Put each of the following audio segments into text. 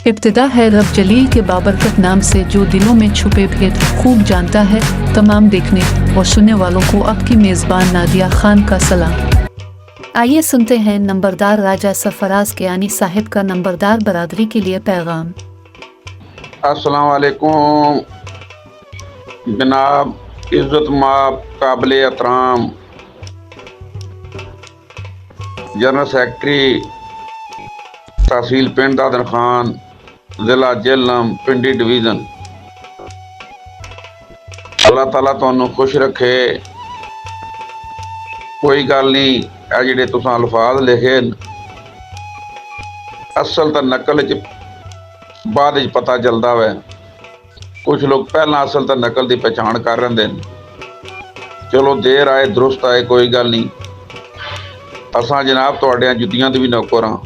इब्तिदा है रब जलील के बाबरकत नाम से, जो दिलों में छुपे भेद खूब जानता है। तमाम देखने और सुनने वालों को आपकी मेज़बान नादिया खान का सलाम। आइए सुनते हैं नंबरदार राजा सरफराज कियानी साहिब का नंबरदार बरादरी के लिए पैगाम। अस्सलाम वालेकुम जनाब, इज़्ज़त माब काबिल एहतराम जनरल सेक्रेटरी तहसील पिंड दादन खान, जिला झेलम, पिंडी डिवीज़न। अल्लाह ताला तुहानू खुश रखे। कोई गल नहीं, ਇਹ ਜਿਹੜੇ तुसां अल्फाज लिखे असल तो नकल च बाद च पता चलता वै। कुछ लोग पहला असल तो नकल की पहचान कर रहे हैं। चलो देर आए दुरुस्त आए, कोई गल नहीं। असां जनाब तुहाडियां जुत्तियां दे भी नौकर हाँ,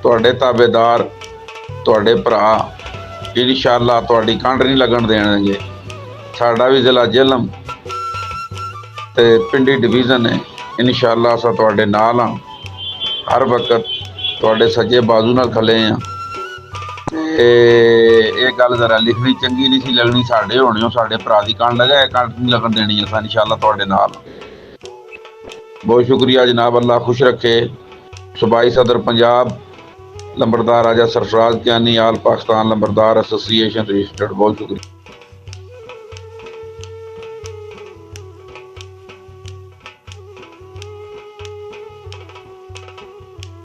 तुहाडे ताबेदार, तुहाडे भरा। इंशाअल्लाह तुहाडी कंड नहीं लगन देंगे। साडा भी जिला झेलम ते पिंडी डिवीज़न है। इंशाअल्लाह असां तुहाडे नाल हाँ, हर वक्त तुहाडे सज्जे बाजू नाल खले हाँ। ये गल जरा लिखनी चंगी नहीं सी लगनी, साडे होने हो, साडे भरा दी कंड लगा, कंड नहीं लगन देनी। असां इंशाअल्लाह तुहाडे नाल। बहुत शुक्रिया जनाब, अल्लाह खुश रखे। सूबाई सदर पंजाब लंबरदार राजा सरफराज कियानी, आल पाकिस्तान लंबरदार एसोसिएशन रजिस्टर्ड। बहुत शुक्रिया।